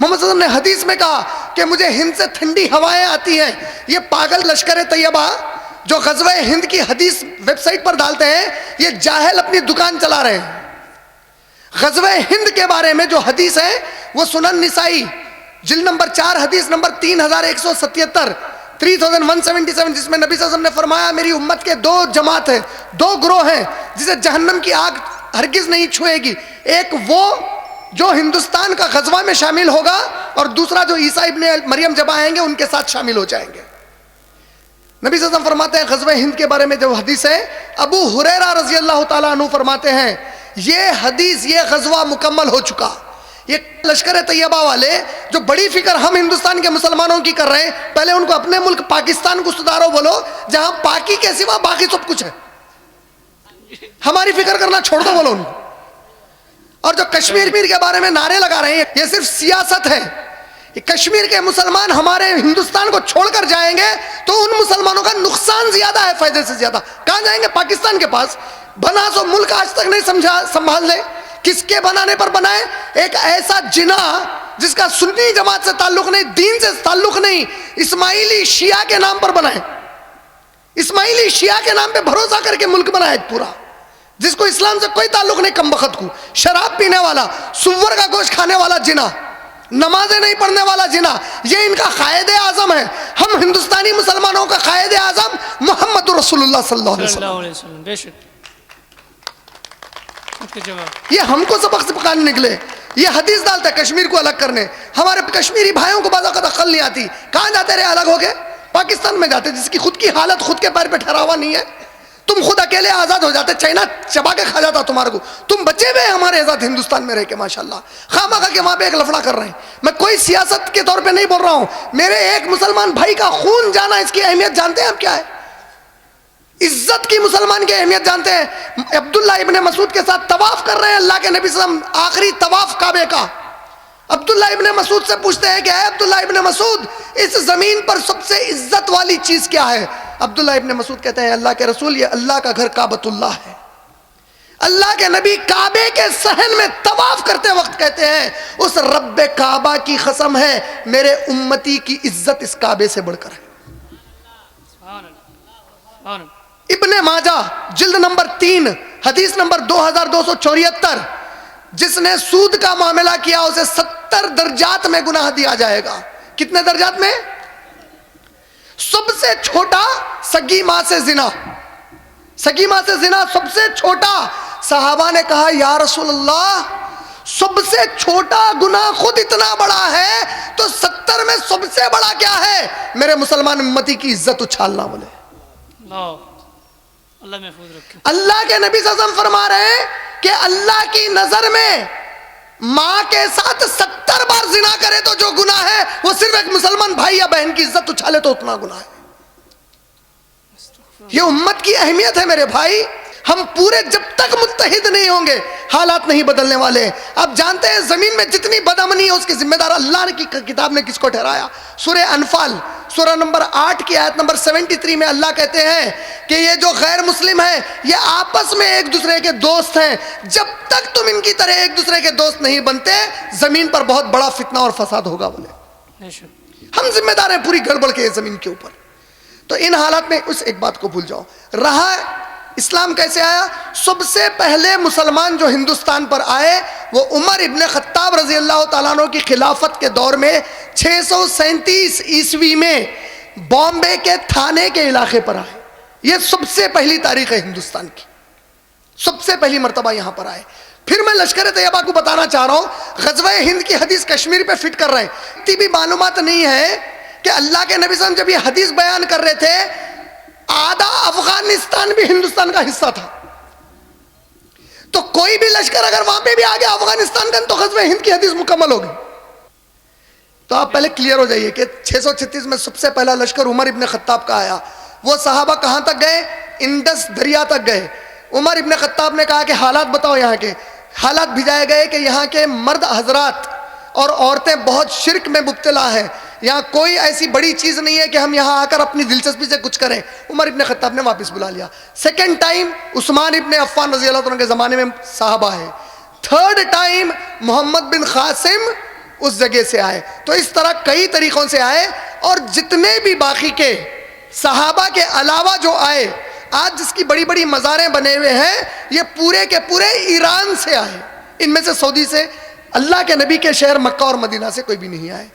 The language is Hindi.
मोहम्मद सल्लल्लाहु अलैहि वसल्लम ने हदीस में कहा कि मुझे हिंद से ठंडी हवाएं आती हैं। ये पागल लश्कर तैयबा जो गज़वा हिंद की हदीस वेबसाइट पर डालते हैं, ये जाहिल अपनी दुकान चला रहे हैं। गज़वा हिंद के बारे में जो हदीस है वो सुनन निसाई जिल्द नंबर 4 हदीस नंबर 3177 3177, जिसमें नबी सल्लल्लाहु अलैहि वसल्लम ने फरमाया मेरी उम्मत के दो जमात है, दो ग्रोह हैं जिसे जहन्नम की आग हरगिज नहीं छुएगी। एक वो जो हिंदुस्तान का गज़वा में शामिल होगा और दूसरा जो ईसा इब्ने मरियम जब आएंगे उनके साथ शामिल हो जाएंगे। नबी सल्लल्लाहु अलैहि वसल्लम फरमाते हैं गज़वा हिंद के बारे में जो हदीस है, अबू हुरैरा रज़ी अल्लाह ताला अन्हु फरमाते हैं ये हदीस, ये गज़वा मुकम्मल हो चुका। ये लश्कर तैयबा वाले जो बड़ी फिक्र हम हिंदुस्तान के मुसलमानों की कर रहे हैं, पहले उनको अपने मुल्क पाकिस्तान को सुधारो बोलो, जहां पाकी के सिवा बाकी सब कुछ है। हमारी फिक्र करना छोड़ दो बोलो उनको। और जो कश्मीर के बारे में नारे लगा रहे हैं, ये सिर्फ सियासत है। कश्मीर के मुसलमान हमारे हिंदुस्तान को छोड़कर जाएंगे तो उन मुसलमानों का नुकसान ज्यादा है फायदे से ज्यादा। कहां जाएंगे? पाकिस्तान के पास। बना सो मुल्क आज तक नहीं संभाल ले। किसके बनाने पर बनाए? एक ऐसा जिना जिसका सुन्नी जमात से ताल्लुक नहीं, दीन से ताल्लुक नहीं, इस्माइली शिया के नाम पर बनाए। इस्माइली शिया के नाम पे भरोसा करके मुल्क बनाए पूरा, जिसको इस्लाम से कोई ताल्लुक नहीं। कम बखत को शराब पीने वाला, सुअर का गोश्त खाने वाला जिना, नमाजें नहीं पढ़ने वाला जिना, ये इनका कायदे आजम है। हम हिंदुस्तानी मुसलमानों का कायदे आजम मोहम्मद रसूलुल्लाह सल्लल्लाहु अलैहि वसल्लम। ये हमको सबक सिखाने निकले। ये हदीस डालता है कश्मीर को अलग करने। हमारे कश्मीरी भाइयों को बाज़ औक़ात अक्ल नहीं आती। कहां जाते रहे अलग हो गए? पाकिस्तान में जाते, जिसकी खुद की हालत खुद के पैर पे ठहरा हुआ नहीं है। तुम खुद अकेले आजाद हो जाते, चाइना चबा के खा जाता तुम्हारे को। तुम बचे हुए हमारे आजाद हिंदुस्तान में रह के माशाल्लाह। खामखा के वहां पे एक लफड़ा कर रहे हैं। मैं कोई सियासत के तौर पे नहीं बोल रहा हूं। मेरे एक मुसलमान भाई का खून जाना, इसकी अहमियत जानते हैं आप क्या है? इज्जत की मुसलमान की अहमियत जानते हैं? अब्दुल्ला इब्ने मसूद के साथ तवाफ कर रहे हैं अल्लाह के नबी सल्लल्लाहु अलैहि वसल्लम, आखिरी तवाफ काबे का। अब्दुल्ला इब्ने मसूद से पूछते हैं कि अब्दुल्ला इब्ने मसूद, इस जमीन पर सबसे इज्जत वाली चीज क्या है? अब्दुल्ला इब्ने मसूद कहते हैं अल्लाह के रसूल, ये अल्लाह का घर काबतुल्लाह है। अल्लाह के नबी काबे के सहन में तवाफ करते वक्त कहते हैं उस रब्बे काबा की कसम है, मेरे उम्मती की इज्जत इस काबे से बढ़कर है। इब्ने माजा जिल्द नंबर 3 हदीस नंबर 2274, जिसने सूद का मामला किया उसे 70 दर्जात में गुनाह दिया जाएगा। कितने दर्जात में? सबसे छोटा सगी मां से जिना, सगी मां से जिना सबसे छोटा। सहाबा ने कहा या रसूल अल्लाह, सबसे छोटा गुनाह खुद इतना बड़ा है तो 70 में सबसे बड़ा क्या है? मेरे मुसलमान उम्मती की इज्जत उछालना। बोले अल्लाह महफूज रखे। अल्लाह के नबी सल्लल्लाहु अलैहि वसल्लम फरमा रहे हैं कि अल्लाह की नजर में मां के साथ 70 बार जिना करे तो जो गुनाह है वो सिर्फ एक मुसलमान भाई या बहन की इज्जत उछाले तो उतना गुनाह है। ये उम्मत की अहमियत है मेरे भाई। हम पूरे जब तक मुत्तहिद नहीं होंगे हालात नहीं बदलने वाले। आप जानते हैं जमीन में जितनी बदअमनी है उसकी जिम्मेदार अल्लाह की किताब ने किसको ठहराया? सूरह अनफाल सूरह नंबर 8 की आयत नंबर 73 में अल्लाह कहते हैं कि ये जो गैर मुस्लिम है ये आपस में एक दूसरे के दोस्त हैं। जब तक तुम इनकी तरह एक दूसरे के दोस्त नहीं बनते जमीन पर बहुत बड़ा फितना और फसाद होगा। बोले हम जिम्मेदार हैं पूरी गड़बड़ के जमीन के ऊपर। तो इन हालात में उस एक बात को भूल जाओ। रहा इस्लाम कैसे आया? सबसे पहले मुसलमान जो हिंदुस्तान पर आए वो उमर इब्ने खत्ताब रजी अल्लाह तआला अन्हु की खिलाफत के दौर में 637 ईस्वी में बॉम्बे के थाने के इलाके पर आए। ये सबसे पहली तारीख है हिंदुस्तान की, सबसे पहली मर्तबा यहां पर आए। फिर मैं लश्कर तैयबा को बताना चाह रहा हूं, गज़वा हिंद की हदीस कश्मीर पे फिट कर रहे हैं। इतनी भी मालूमात नहीं है कि अल्लाह के नबी सल्लल्लाहु अलैहि वसल्लम जब ये हदीस बयान कर रहे थे आधा अफगानिस्तान भी हिंदुस्तान का हिस्सा था। तो कोई भी लश्कर अगर वहां पे भी आ गया अफगानिस्तान का तो गज़वा हिंद की हदीस मुकम्मल हो गई। तो आप पहले क्लियर हो जाइए कि 636 में सबसे पहला लश्कर उमर इब्ने खत्ताब का आया। वो सहाबा कहां तक गए? इंडस दरिया तक गए। उमर इब्ने खत्ताब ने कहा कि हालात बताओ यहाँ के। हालात भिजाए गए कि यहाँ के मर्द हजरात और औरतें बहुत शिर्क में मुब्तला हैं। यहाँ कोई ऐसी बड़ी चीज नहीं है कि हम यहाँ आकर अपनी दिलचस्पी से कुछ करें। उमर इब्ने खत्ताब ने वापस बुला लिया। सेकंड टाइम उस्मान इब्ने अफ़्फ़ान रज़ी अल्लाह अन्हु के ज़माने में साहबा है। थर्ड टाइम मोहम्मद बिन क़ासिम उस जगह से आए। तो इस तरह कई तरीकों से आए, और जितने भी बाकी के सहाबा के अलावा जो आए, आज जिसकी बड़ी बड़ी मज़ारें बने हुए हैं, ये पूरे के पूरे ईरान से आए। इनमें से सऊदी से, अल्लाह के नबी के शहर मक्का और मदीना से कोई भी नहीं आए।